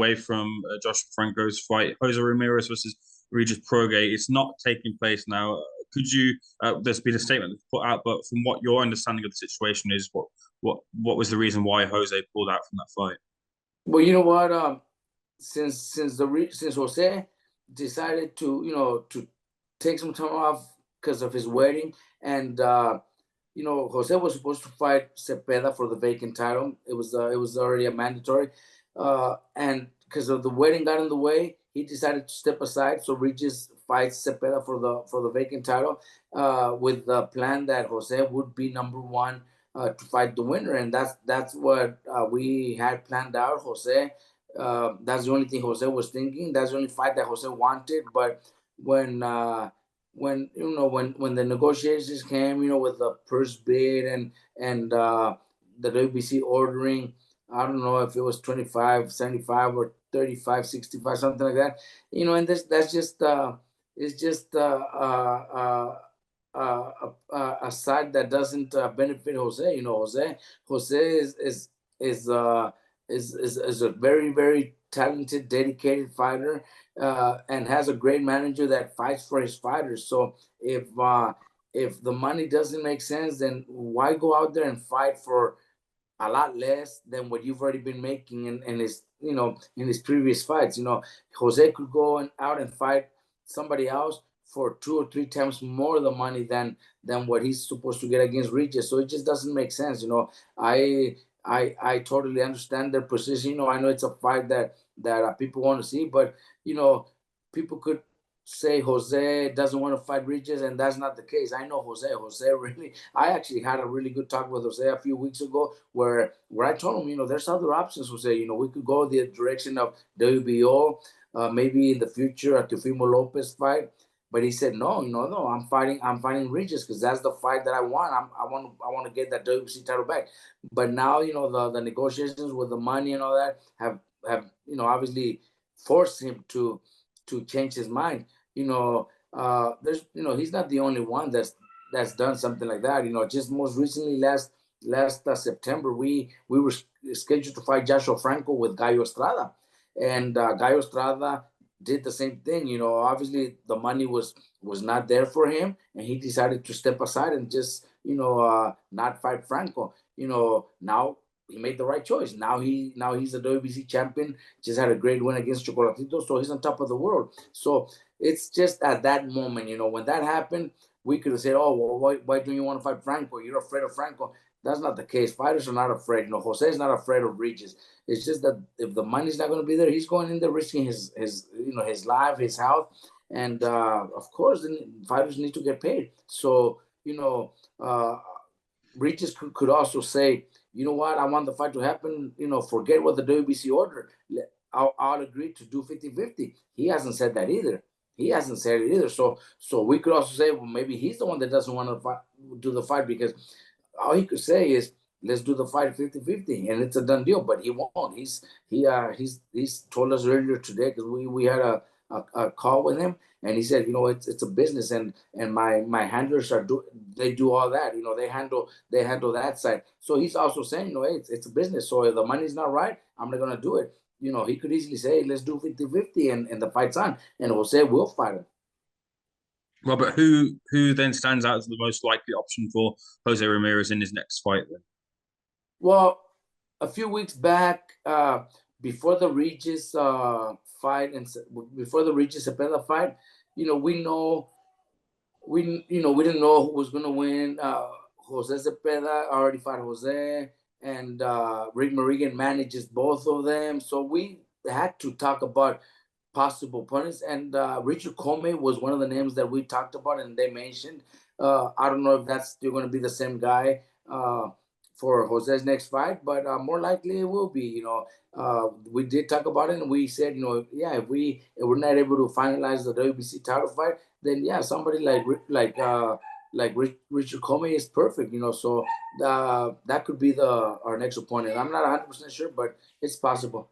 away from Josh Franco's fight, Jose Ramirez versus Regis Prograis. It's not taking place now. Could you? There's been a statement put out, but from what your understanding of the situation is, what was the reason why Jose pulled out from that fight? Well, you know what? Since Jose decided to take some time off because of his wedding, and Jose was supposed to fight Cepeda for the vacant title. It was already a mandatory, and because of the wedding got in the way, he decided to step aside. So Regis fights Cepeda for the vacant title, with the plan that Jose would be number one to fight the winner, and that's what we had planned out. Jose, that's the only thing Jose was thinking. That's the only fight that Jose wanted. But when when the negotiations came, with the purse bid and the WBC ordering, I don't know if it was 25-75 or 35-65, something like that. And that's just it's just a side that doesn't benefit Jose. Jose is a very, very talented, dedicated fighter, and has a great manager that fights for his fighters. So if the money doesn't make sense, then why go out there and fight for a lot less than what you've already been making in his in his previous fights? Jose could go out and fight somebody else for 2 or 3 times more the money than what he's supposed to get against Regis. So it just doesn't make sense. I I totally understand their position. I know it's a fight that people want to see, but people could say Jose doesn't want to fight Regis, and that's not the case. I know Jose. Jose really. I actually had a really good talk with Jose a few weeks ago, where I told him, there's other options, Jose. We could go the direction of WBO, maybe in the future a Teofimo Lopez fight. But he said, no, no, I'm fighting Regis because that's the fight that I want. I want to get that WBC title back. But now, the negotiations with the money and all that have obviously forced him to change his mind. There's he's not the only one that's done something like that. Just most recently, last September, we were scheduled to fight Joshua Franco with Gallo Estrada, and Gallo Estrada did the same thing. Obviously the money was not there for him, and he decided to step aside and just not fight Franco. Now he made the right choice. Now he's a WBC champion. Just had a great win against Chocolatito, so he's on top of the world. So it's just at that moment, when that happened, we could have said, "Oh, well, why don't you want to fight Franco? You're afraid of Franco." That's not the case. Fighters are not afraid. Jose is not afraid of Regis. It's just that if the money's not going to be there, he's going in there risking his life, his health, and of course, then fighters need to get paid. So Regis could also say, you know what, I want the fight to happen. Forget what the WBC ordered. I'll agree to do 50-50. He hasn't said that either. He hasn't said it either. So we could also say, well, maybe he's the one that doesn't want to do the fight, because all he could say is, let's do the fight 50-50, and it's a done deal. But he won't. He's told us earlier today, because we had a call with him, and he said, it's a business, and my handlers they do all that. They handle that side. So he's also saying, it's a business. So if the money's not right, I'm not gonna do it. He could easily say, let's do 50-50, and the fight's on, and Jose will fight him. Robert, who then stands out as the most likely option for Jose Ramirez in his next fight then? Well, a few weeks back, before the Regis fight and before the Regis Cepeda fight, we didn't know who was gonna win. Jose Cepeda already fought Jose, and Rick Morrigan manages both of them, so we had to talk about possible opponents, and Richard Comey was one of the names that we talked about and they mentioned. I don't know if that's still going to be the same guy for Jose's next fight, but more likely it will be. We did talk about it, and we said, yeah, if we're not able to finalize the WBC title fight, then yeah, somebody like Richard Comey is perfect. So that could be our next opponent. I'm not 100% sure, but it's possible.